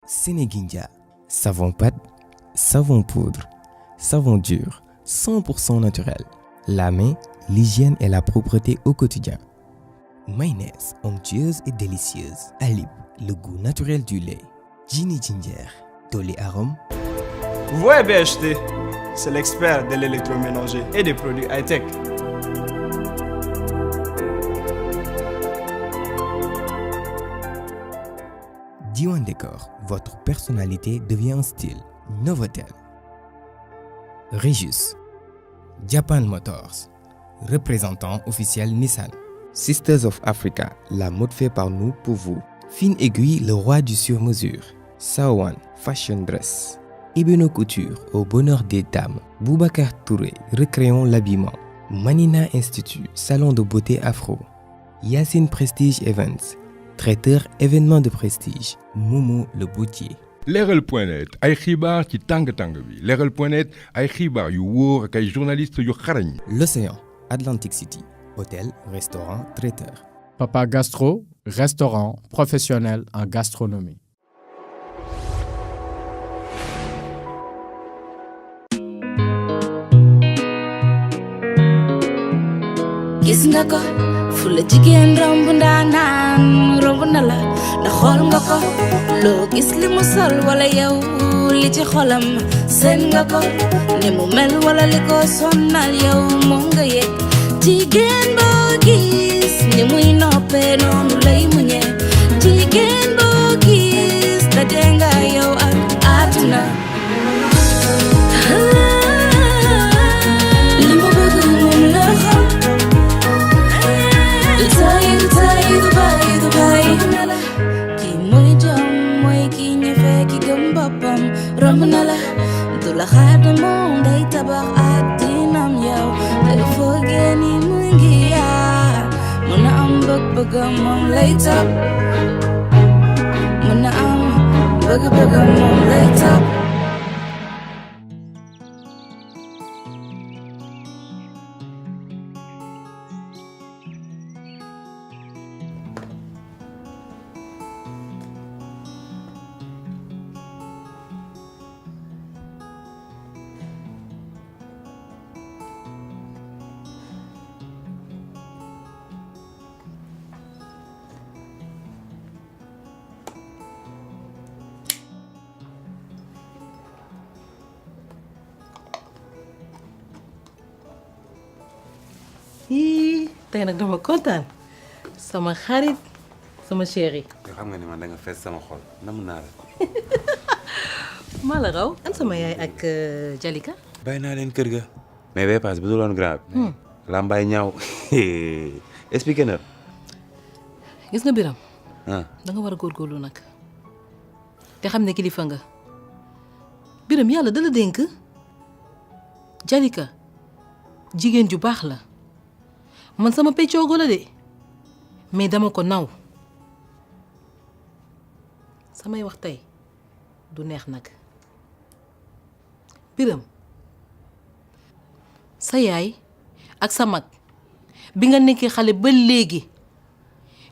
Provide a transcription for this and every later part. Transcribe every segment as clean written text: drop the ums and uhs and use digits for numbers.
Sénégindia, savon pâte, savon poudre, savon dur, 100% naturel. La main, l'hygiène et la propreté au quotidien. Mayonnaise, onctueuse et délicieuse. Alib, le goût naturel du lait. Ginny Ginger, Dolly Arôme. Vous voyez BHT, c'est l'expert de l'électroménager et des produits high-tech. Diwan Décor, votre personnalité devient un style. Novotel. Regius. Japan Motors, représentant officiel Nissan. Sisters of Africa, la mode fait par nous pour vous. Fine Aiguille, le roi du sur-mesure. Sawan, Fashion Dress. Ibeno Couture, au bonheur des dames. Boubacar Touré, recréons l'habillement. Manina Institute, salon de beauté afro. Yacine Prestige Events, traiteur événements de prestige. Momo le boutier. Leral.net ay xibaar ci tàng-tàng bi Leral.net ay xibaar yu wóor ak ay journalistes yu xarañ. L'Océan, Atlantic City, hôtel, restaurant, traiteur. Papa Gastro, restaurant professionnel en gastronomie. Gis nga ko fu la jigéen romb ndaanaan romb na la ndax xool nga ko loo gis li mu sol wala yow li ci xolam seen nga ko ni mu mel wala li ko sonnal yow moom nga yëg jigéen boo gis ni muy noppee noonu lay muñee jigéen boo gis daje nga yow ak àdduna li mu bëgg moom la xam kii mooy jom mooy kii ñëfe ki gëm boppam romb na la du la xaar de moom day tabax àddinam yow te foogee ni mu ngi yaar mën na am bëgg-bëggam moom lay topp mën na am bëgg-bëggam moom lay topp tey nag dama kontaan sama xarit sama chéri. yoo xam nga ni man da nga fees sama xol nam naa la. maa la raw an sama yaay ak Jalika. bàyyi naa leen kër ga. mais bee paas bu dul woon grave. lambaay ñaaw expliqué na. gis nga Biram. ah da nga war a góorgóorlu nag te xam ne kilifa nga Biram yàlla dala dénk Jalika jigéen ju baax la. man sama peccoogo la de mais dama ko naw samay wax tey du neex nag Biram sa yaay ak sa mag bi nga nekkee xale ba léegi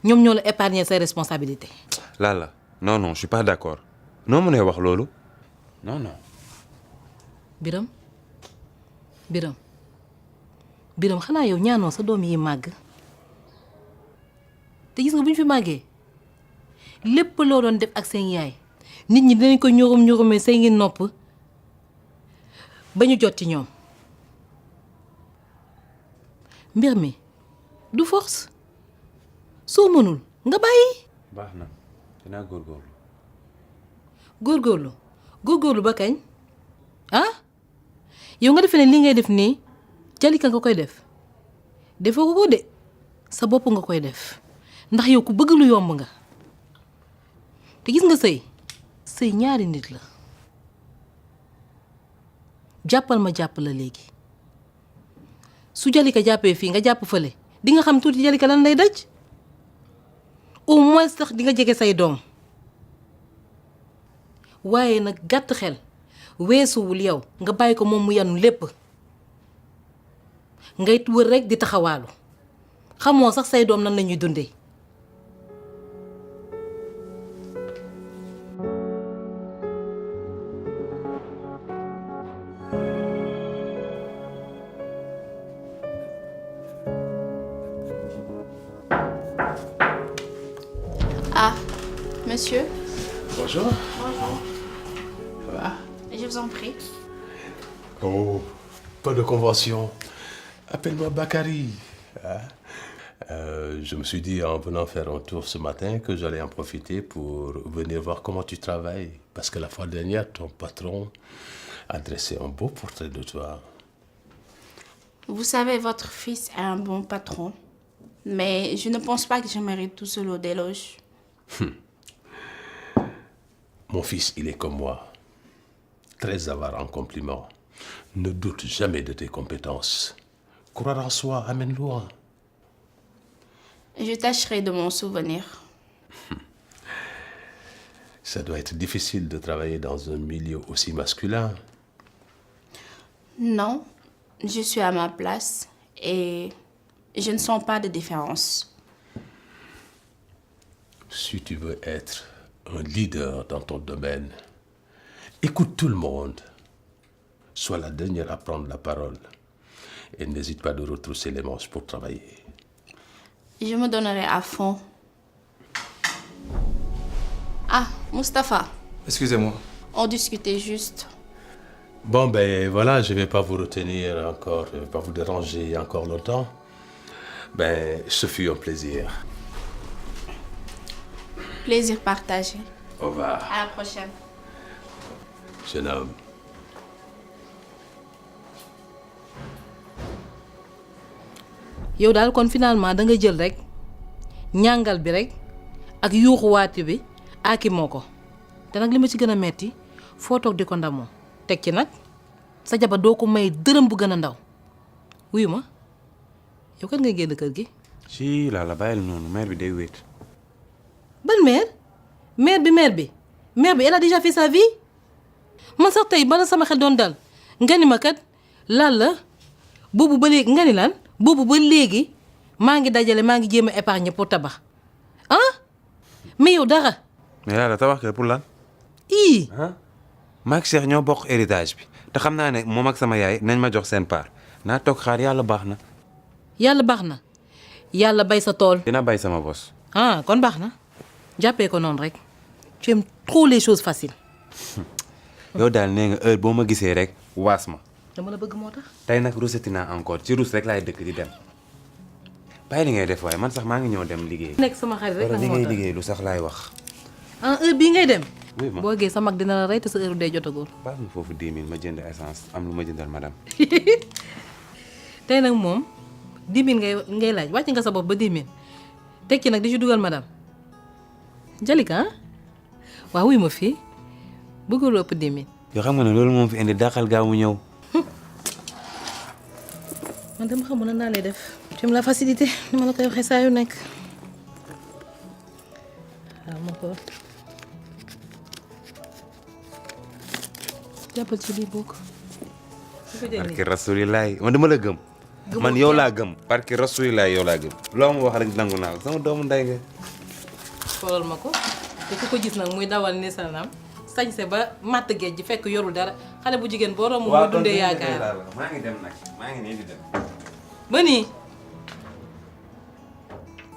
ñoom ñoo la épargner say responsabilités. Lala non non je suis pas d'accord noo mënee wax loolu non non. Biram Biram xanaa yow ñaanoo sa doom yi màgg te gis nga bu ñu fi màggee lépp loo doon def ak seen yaay nit ñi dinañ ko ñurum say ngi nopp ba ñu jot ci ñoom mbir mi du force soo mënul nga bàyyi. baax na dinaa góorgóorlu. góorgóorlu ba kañ ah yow nga defee ne li ngay def nii. Jalika nga koy def defoo ko de sa bopp nga koy def ndax yow ku bëgg lu yomb nga te gis nga sëy ñaari nit la jàppal ma jàpp la léegi su Jalika jàppee fii nga jàpp fële di nga xam tuuti Jalika lan lay daj au moins sax di nga jege say doom waaye nag gàtt xel weesuwul yow nga bàyyi ko moom mu yanu lépp ngay wër rek di taxawaalu xamoo sax say doom nan la ñuy dundee. monsieur. Bonjour. Bonjour. Ça va? Je vous en prie. Oh, pas de convention. Appelle-moi Bakary. Hein? Je me suis dit en venant faire un tour ce matin que j'allais en profiter pour venir voir comment tu travailles. Parce que la fois dernière, ton patron a dressé un beau portrait de toi. Vous savez, votre fils est un bon patron. Mais je ne pense pas que je mérite tout ce lot d'éloges. Mon fils, il est comme moi. Très avare en compliments. Ne doute jamais de tes compétences. Croire en soi amène loin. Je tâcherai de m'en souvenir. Ça doit être difficile de travailler dans un milieu aussi masculin. Non, je suis à ma place et je ne sens pas de différence. Si tu veux être un leader dans ton domaine, écoute tout le monde. Sois la dernière à prendre la parole. Et n'hésite pas de retrousser les manches pour travailler. Je me donnerai à fond. Ah, Mustapha, Excusez-moi. on discutait juste. Bon, ben voilà, je ne vais pas vous retenir encore, je ne vais pas vous déranger encore longtemps. Ben, ce fut un plaisir. Plaisir partagé. Au revoir, À la prochaine. jeune homme. yow daal kon finalement da nga jël rek ñàngal bi rek ak yuuxuwaati bi aaki moo ko te nag li ma ci gën a metti foo toog di ko ndamoo teg ci nag sa jabar doo ko may dërëm bu gën a ndaw wuyu ma yow kan ngay génn kër gi. ci la bàyyil noonu mère bi day wéet. ban mère mère bi elle a déjà fait sa vie man sax tey bala sama xel doon dal nga ni ma kat lan la boobu ba léegi nga ni lan boobu ba léegi maa ngi dajale maa ngi jéem a épargner pour tabax ah mais yow dara. mais la tabax kër pour lan. ii. ah maag Cheikh ñoo bokk héritage bi te xam naa ne moom ak sama yaay nañ ma jox seen part naa toog xaar yàlla baax na. yàlla baax na yàlla bay sa tool. dina bay sama bos. ah kon baax na jàppee ko noonu rek tu aimes trop les choses faciles. yow daal nee nga heure boo ma gisee rek waas ma. dama la bëgg moo tax. tey nag ruseti naa encore ci rus rek laay dëkk di dem bàyyi li ngay def waaye man sax maa ngi ñëw dem liggéey. nekk sama xarit rek wala nag li moo ngay tax liggéey lu sax laay wax. ah heure bii ngay dem. oui ma boo gee sa mag dina la rey te sa heure day jotagul. baal ma foofu 10 000 ma jënd essence am lu ma jëndal madame. tey nag moom 10 000 ngay laaj wàcc nga sa bopp ba 10 000 teg ci nag di ci dugal madame Jalika ah waaw wuy ma fii bëggul ëpp 10 000. yoo xam nga ne loolu moom fi indi dàqal gaaw mu ñëw. man dama xamul nan naa lay def. tu me la facilité ni ma la koy waxee saa yu nekk waaw ma ko jàppal ci lii bokk. barke rasulilaay man dama la gëm. man yow laa gëm. barke rasulilaay yow laa gëm. loo ma wax rek nangu naa ko sama doomu nday nga. xoolal ma ko te ku ko gis nag muy dawal ni salaam sañse ba matt géej ji fekk yorul dara xale bu jigéen boo romb muy dundee yaakaar. maa ngi dem nag maa ngi nii di dem. ba nii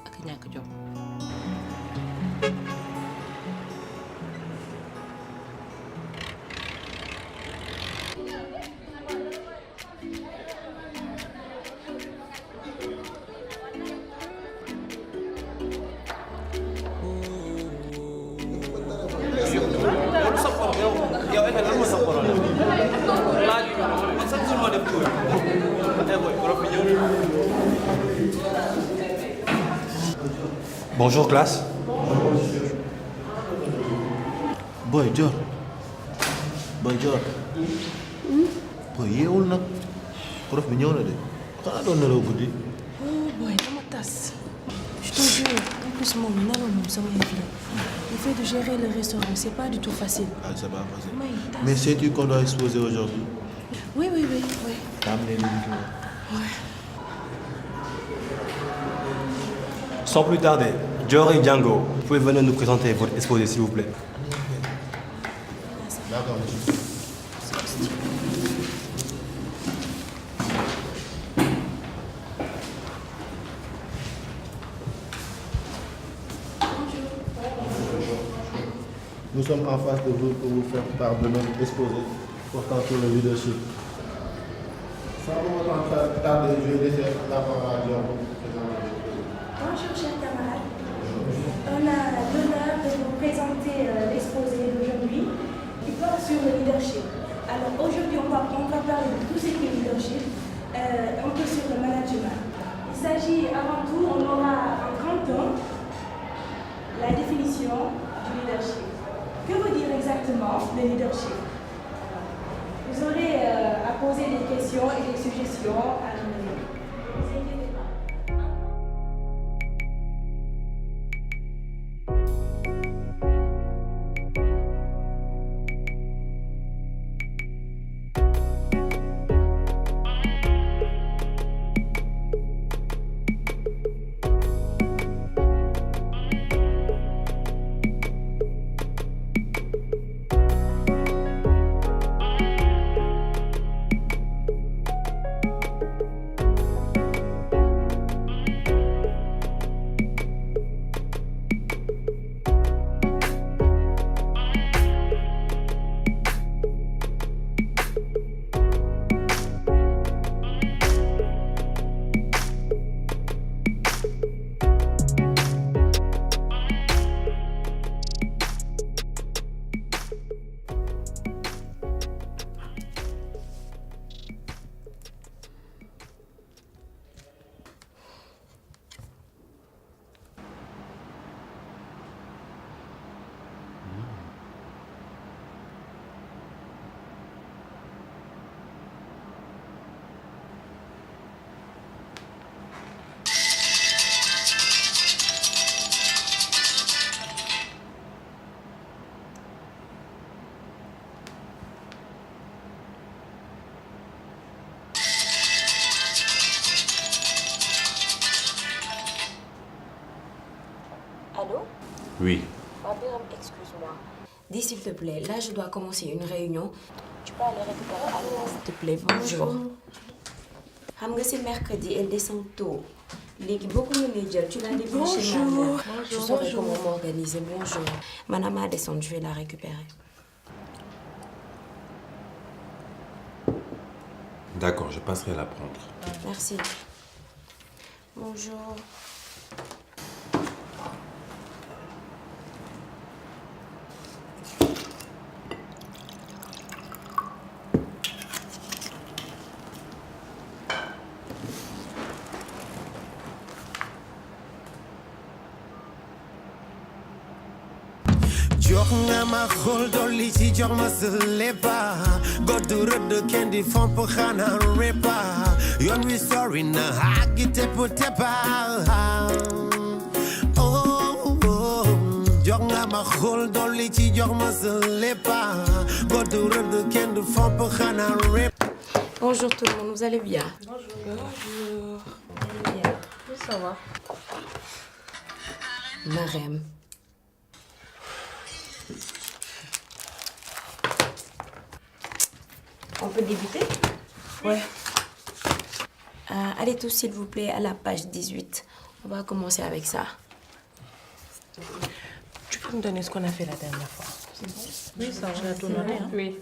ak ñàkk jom. Bonjour classe. Boy Dior. Boy Dior. Boy yeewul nag. prof bi ñëw na de. xanaa doon nelaw guddi. Oh boy, dama tas. Je te jure, en plus mon nelaw moom sama yëf la. Le fait de gérer le restaurant, c'est pas du tout facile. Ah, c'est pas facile. Mais Mais sais-tu qu'on doit exposer aujourd'hui? Oui. T'as amené les documents? Ouais. Sans plus tarder, Dior et Django, vous pouvez venir nous présenter votre exposé s'il vous plaît. D'accord, monsieur. sommes en face de vous pour vous faire part de notre exposé portant sur le leadership. Sans autant tarder, je vais laisser la parole à Dior. Bonjour chers camarades. On a l'honneur de vous présenter l'exposé d'aujourd'hui qui porte sur le leadership. Alors aujourd'hui on va parler de tout ce qui est leadership, un peu sur le management. Il s'agit avant tout, on aura en grand temps la définition du leadership. Que veut dire exactement le leadership? Vous aurez à poser des questions et des suggestions à donner. Ne vous inquiétez pas. Allô? Oui. Biram, excuse-moi. Dis s'il te plaît, là je dois commencer une réunion. Tu peux aller récupérer Alina, s'il te plaît. Bonjour. Xam nga c'est mercredi, elle descend tôt. Léegi beaucoup me dire, tu l'as débouché chez ma mère. Je saurai comment m'organiser. Bonjour. Manama descend, je vais la récupérer. D'accord, je passerai la prendre. Merci. Bonjour. jox nga ma xol dolli ci jox ma sa lépa goddu rëdd kenn di fomp xanaa répa yoon wi sori na àggi tepp teppa jox nga ma xol dolli ci jox ma sa lépa goddu rëdd kenn di fomp xanaa répa. Bonjour tout le monde, vous allez bien? Bonjour. Bonjour. Vous allez bien? Ça va. Marème. On peut débuter? Ouais. Allez tous s'il vous plaît à la page 18. On va commencer avec ça. Tu peux me donner ce qu'on a fait la dernière fois? C'est bon? Oui, ça va. Tout noté, hein? Oui.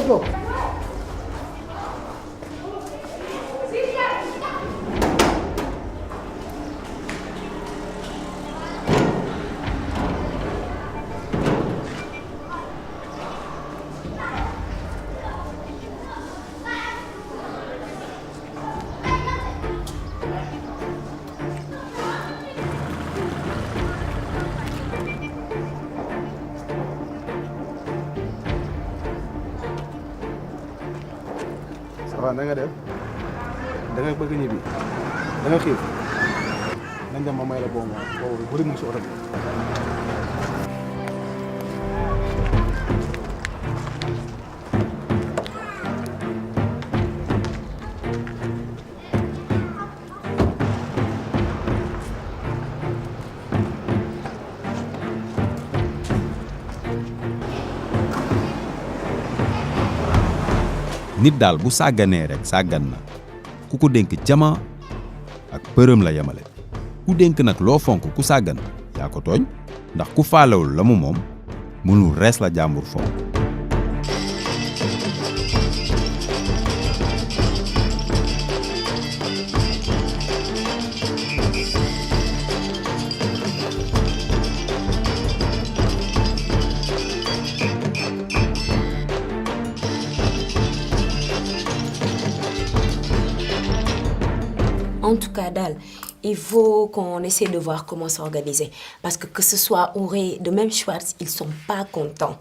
Go. waaw na nga def da nga bëgg ñibbi da nga xiif nañ dem ma may la boobu boobu bëri mu si oto bi nit daal bu sàgganee rek sàggan na ku ko dénk jama ak përëm la yemale ku dénk nag loo fonk ku sàggan yaa ko tooñ ndax ku faalewul la mu moom mënul rees la jàmbur fonk. En tout cas, Dal, il faut qu'on essaie de voir comment s'organiser. Parce que ce soit Auré, de même Schwartz, ils sont pas contents.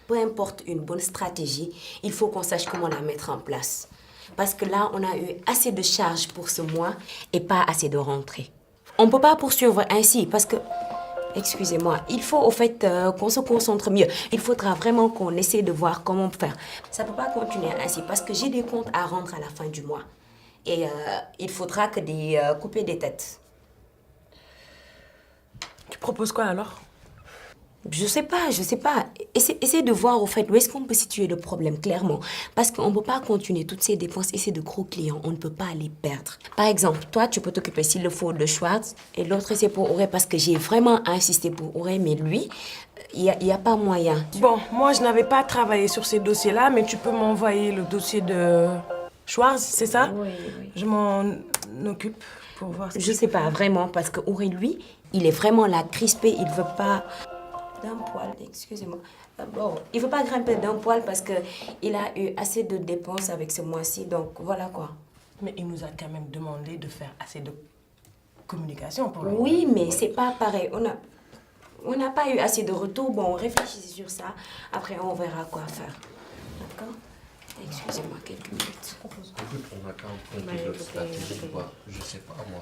Peu importe une bonne stratégie, il faut qu'on sache comment la mettre en place. Parce que là, on a eu assez de charges pour ce mois et pas assez de rentrées. On peut pas poursuivre ainsi parce que... Excusez-moi, il faut au fait qu'on se concentre mieux. Il faudra vraiment qu'on essaie de voir comment faire. Ça peut pas continuer ainsi parce que j'ai des comptes à rendre à la fin du mois. Et il faudra que couper des têtes. Tu proposes quoi alors? Je sais pas. Essaie de voir au fait où est-ce qu'on peut situer le problème clairement. Parce qu'on ne peut pas continuer toutes ces dépenses et ces de gros clients. On ne peut pas les perdre. Par exemple, toi, tu peux t'occuper s'il le faut de Schwartz et l'autre c'est pour Auré parce que j'ai vraiment insisté pour Auré, mais lui, il y a pas moyen. Bon, moi je n'avais pas travaillé sur ces dossiers-là, mais tu peux m'envoyer le dossier de Schwartz, c'est ça? Oui. Je m'en occupe pour voir. Je sais pas vraiment parce que Auré, lui, il est vraiment là crispé. Il veut pas d'un poil. Excusez-moi. Bon, il veut pas grimper d'un poil parce que il a eu assez de dépenses avec ce mois-ci. Donc voilà quoi. Mais il nous a quand même demandé de faire assez de communication pour lui. Oui, mais c'est pas pareil. On n'a pas eu assez de retour. Bon, on réfléchit sur ça. Après, on verra quoi faire. D'accord? Excusez-moi quelques minutes. On a qu'à emprunter notre stratégie ou pas? Je sais pas moi.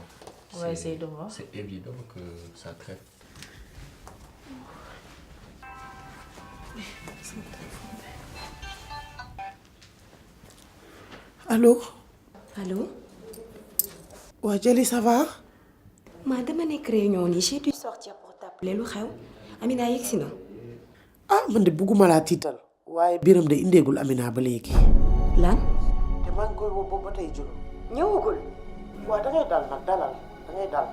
On va essayer de voir. C'est évident que ça traite. Allô? Allô? Ouais, Jelly, ça va? Ma dama nekk réunion nii, j'ai dû sortir pour t'appeler. Lu xew? Amina yegsi na? Ah, man de bugguma laa tiital. waaye Biram de indeegul Amina ba léegi. lan? te maa ngi koy woo boobu ba tey jëlu. ñëwagul. waaw da ngay dal nag dalal da ngay dal.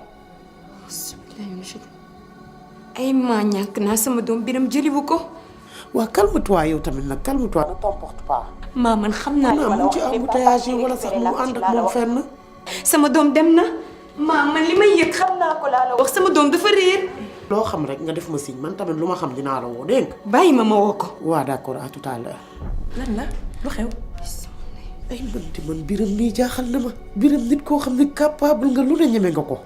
ay maa ñàkk naa sama doom Biram jëliwu ko. waaw calme-toi yow tamit nag calme-toi. ne t'emporte pas. maa man xam naa ne mu ci embouteillage wala sax mu ànd ak moom fenn. sama doom dem na. maa man li may yëg xam naa ko laa la wax sama doom dafa réer. loo xam rek nga def ma signe man tamit lu ma xam dinaa la woo dégg nga. bàyyi ma woo ko. waaw d'accord à tout à l'heure. lan la lu xew. ay man Biram mii jaaxal na ma. Biram nit koo xam ne capable nga lu ne ñeme nga ko.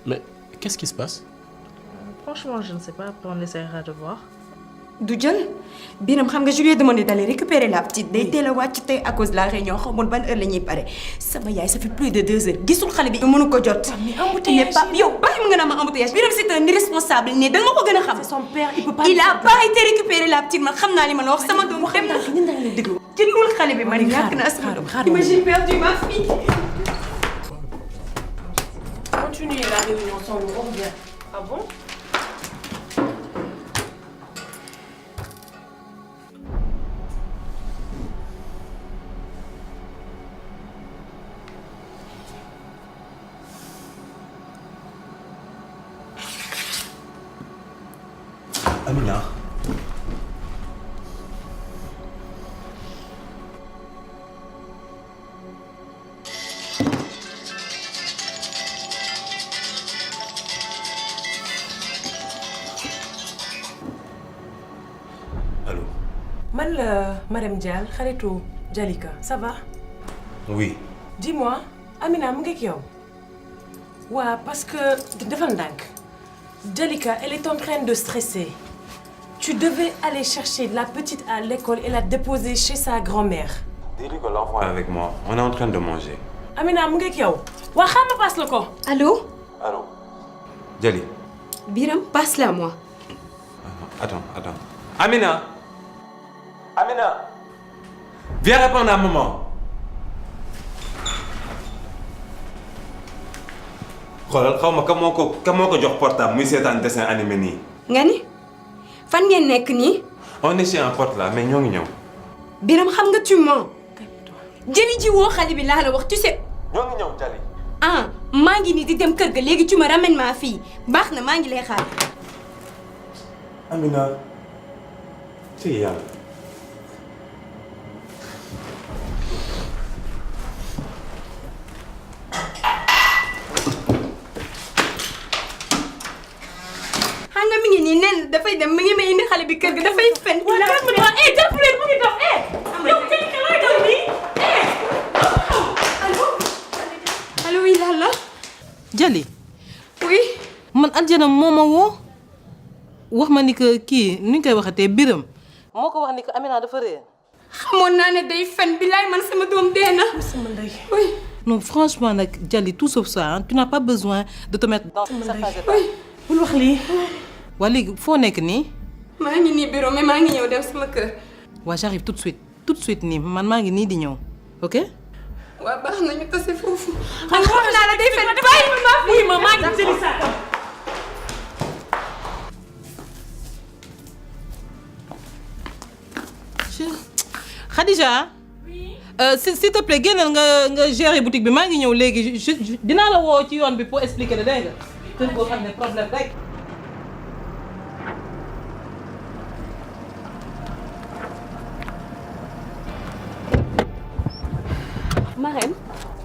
Mais qu'est-ce qui se passe? Franchement, je ne sais pas. Après, on essaiera de voir. du jël Biram xam nga je lui ai demandé d'aller récupérer la petite day teel a wàcc tey à cause de la réunion xamul ban heure la ñuy pare sama yaay ça fait plus de 2 heures gisul xale bi mënu ko jot. il n'est pas yow bàyyi ma nga naan ma embouteillage Biram c'est un irresponsable ne da nga ma ko gën a xam. c'est son père il peut pas. il a pas été récupérer la petite man xam naa li ma la wax sama doom dem na jëndul xale bi man ñàkk naa sama doom. j'ai perdu ma fille. Continuez la réunion sans nous, on revient. Ah bon? Amina. Allô. Man la Marème Dial xaritu Jalika ça va? Oui. Dis-moi Amina mu ngi ak yow. Ouais, parce que defal ndànk Jalika elle est en train de stresser. Tu devais aller chercher la petite à l'école et la déposer chez sa grand-mère. Dis-lui que l'enfant est avec moi. On est en train de manger. Amina mu ngi ak yow. Waa xam ma passe la ko. Allô? Allô. Jali. Biram passe-la moi. Attends. Amina. Viens répondre à maman. xoolal xaw ma ka moo ko jox portable muy seetaan dessin animé nii. nga ni fan ngeen nekk nii. on est chez un pote là mais ñoo ngi ñëw. Biram xam nga tu mens. jëli ji woo xale bi laa la wax tu sais. ñoo ngi ñëw Jali. ah maa ngi nii di dem kër ga léegi tu me ramènes ma fille baax na maa ngi lay xaar. Amina ci yàlla. xam nga mi ngi nii nen dafay dem mi ngi may indi xale bi kër ga dafay fen. waaw jàpp leen mu ngi dox yow kii ka looy daw nii. allo oui Lalla. Jali. oui. man Aljana moo ma woo wax ma ni que kii nu ñu koy waxatee Biram. moo ko wax ni que Amina dafa réer. xamoon naa ne day fen bilaay man sama doom dee na. sama ndey. oui. non franchement nag Jali tout sauf ça hein, tu n'as pas besoin de te mettre dans certains états. bul wax lii. waa léegi foo nekk nii. maa ngi nii bureau mais maa ngi ñëw dem sama kër. waa j'arrive tout de suite nii man maa ngi nii di ñëw ok. waaw baax na ñu tase foofu. xam nga wax naa la day fen bàyyi ma maa fi. oui ma maa ngi jëli sa Khadija. s'il te plaît génnal nga gérer boutique bi maa ngi ñëw léegi dinaa la woo ci yoon bi pour expliquer la dégg nga. kër goo xam ne problème rek. Marème,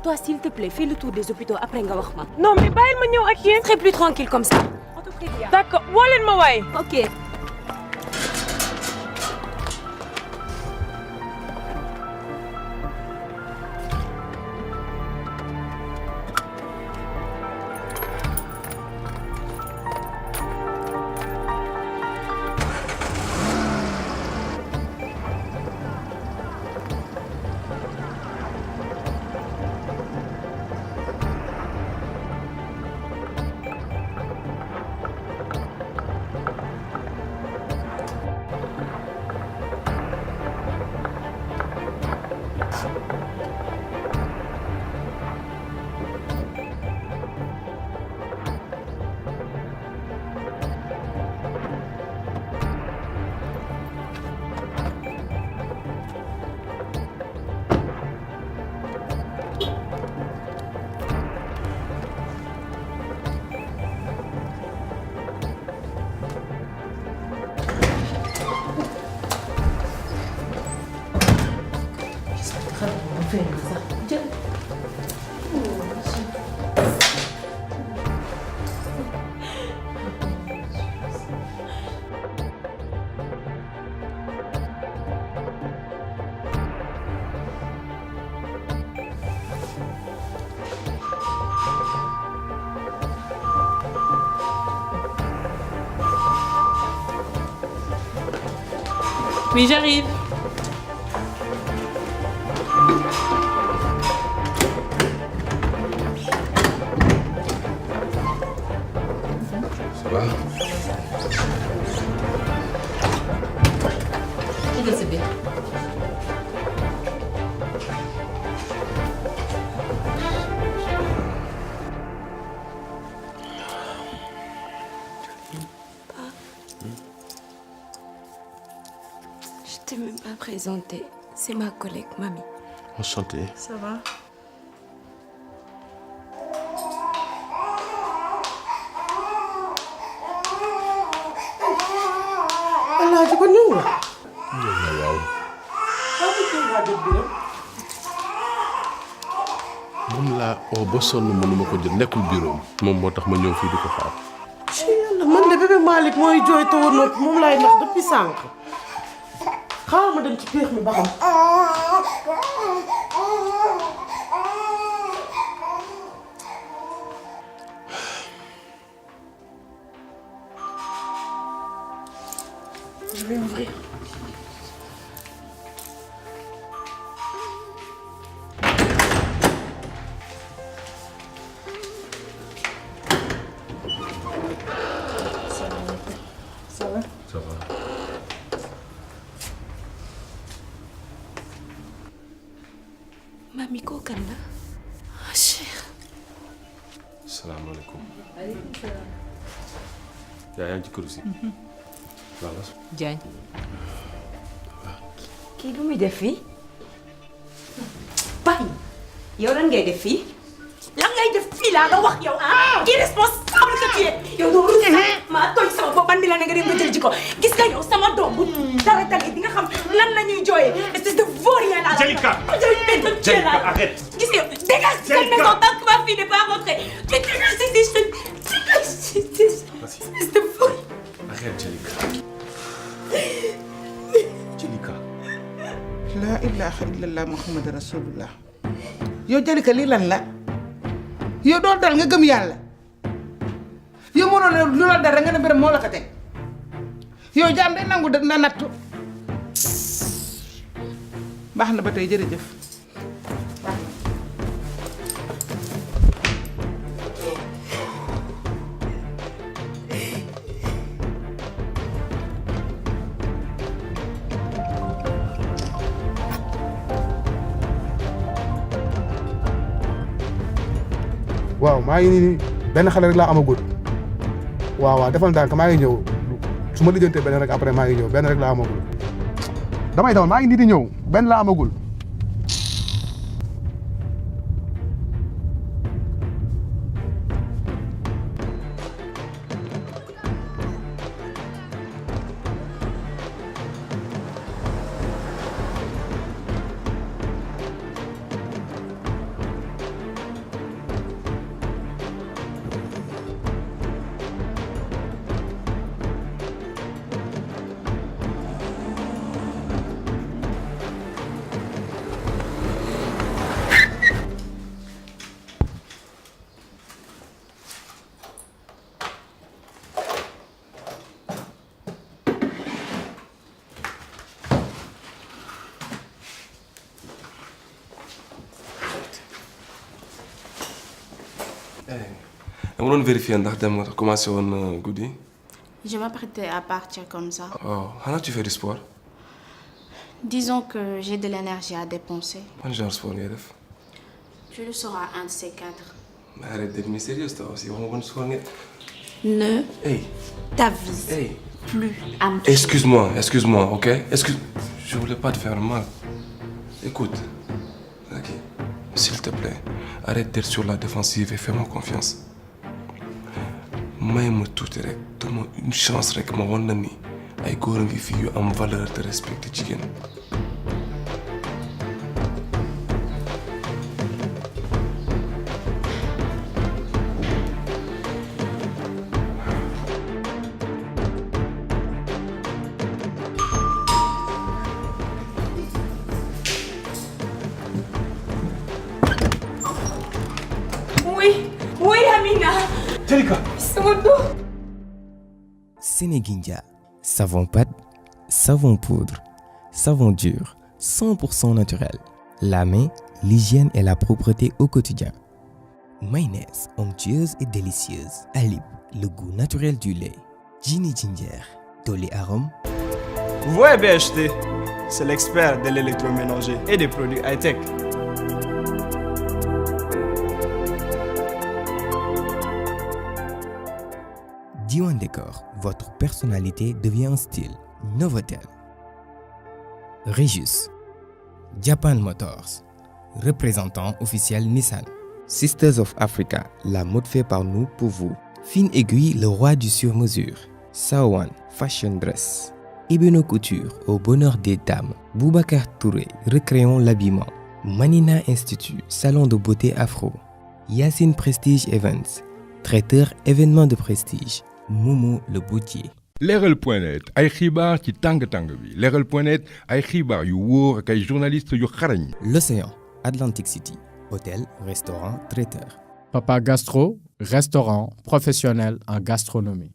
toi s'il te plaît fais le tour des hôpitaux après nga wax ma. non mais bàyyil ma ñëw ak yéen. Très plus tranquille comme ça. On te prévient. d'accord woo leen ma waay. ok. Oui, j'arrive. Ça va? C'est bien. Je t'ai même pas présenté. C'est ma collègue, Mamie. Enchanté. Ça va. Alaaji ko ñëw la. waaw. moom laa oo ba sonn mënuma ko jël nekkul bureau moom moo tax ma ñëw fii di ko xaar. ci yàlla man de bébé Malick mooy jooy te woon noppi moom laay nax depuis sànq. xaaral ma dem ci péex mi ba xam. Je vais ouvrir. Ça va. Ça va. Mamie kooku kan la. ah Cheikh. salaamaaleykum. Aleykum salaam. yaa ngi ci kër si. waaw. Diagne. kii lu muy def fii. bàyyi yow lan ngay def fii lan ngay def fii laa nga wax yow irresponsable que tu es yow doo rus maa tooñ sama bopp ban bi la ne nga dem nga jël ji ko gis nga yow sama doom bu dara dalee di nga xam lan la ñuy jooyee espèce de vaurien là. Jalika arrête. Gis nga dégage de cette maison tant que ma fille n'est pas rentrée. Tu dégages ici, je te dégage ici. Espèce de vaurien. Arrête Jalika. Jalika. La ilaha illallah Muhammad rasulullah. Yow Jalika lii lan la yow doo dal nga gëm yàlla yow mënoo ne lu la dara nga ne mbir moo la ko teg yow jaam day nangu na nattu baax na ba tey jërëjëf. waaw maa ngi nii benn xale rek laa amagul waaw defal ndànk maa ngi ñëw su ma lijjantee benn rek après maa ngi ñëw benn rek laa amagul damay daw maa ngi nii di ñëw benn laa amagul. On va vérifier ndax dem nga commencé woon guddi. Je m'apprêtais à partir comme ça. Oh, xanaa tu fais du sport. Disons que j'ai de l'énergie à dépenser. Ban genre sport ngay def. Je le saurai un de ces quatre. Mais arrête d'être mystérieuse toi aussi wax nga ban sport ngay. Ne Hey. t'avise Hey. plus à me toucher. Excuse-moi, ok? Je voulais pas te faire mal. Écoute, ok, s'il te plaît, arrête d'être sur la défensive et fais-moi confiance. May ma tuuti rek, donne-moi une chance rek ma wan la ni ay góor a ngi fi yu am valeur te respecté jigéen. Oui, Amina. Jalika. Sama doom. Sénégindia, savon pâte, savon poudre, savon dur, 100% naturel. La main, l'hygiène et la propreté au quotidien. Mayonnaise, onctueuse et délicieuse. Alib, le goût naturel du lait. Ginny Ginger, Dolly Arôme. Vous voyez BHT, c'est l'expert de l'électroménager et des produits high-tech. Diwan Décor, votre personnalité devient un style. Novotel. Regius. Japan Motors, représentant officiel Nissan. Sisters of Africa, la mode fait par nous pour vous. Fine Aiguille, le roi du sur-mesure. Sawan, Fashion Dress. Ibeno Couture, au bonheur des dames. Boubacar Touré, recréons l'habillement. Manina Institute, salon de beauté afro. Yacine Prestige Events, traiteur événements de prestige. Momo le boutier. Leral.net ay xibaar ci tàng-tàng bi Leral.net ay xibaar yu wóor ak ay journalistes yu xarañ. L'Océan, Atlantic City, hôtel, restaurant, traiteur. Papa Gastro, restaurant professionnel en gastronomie.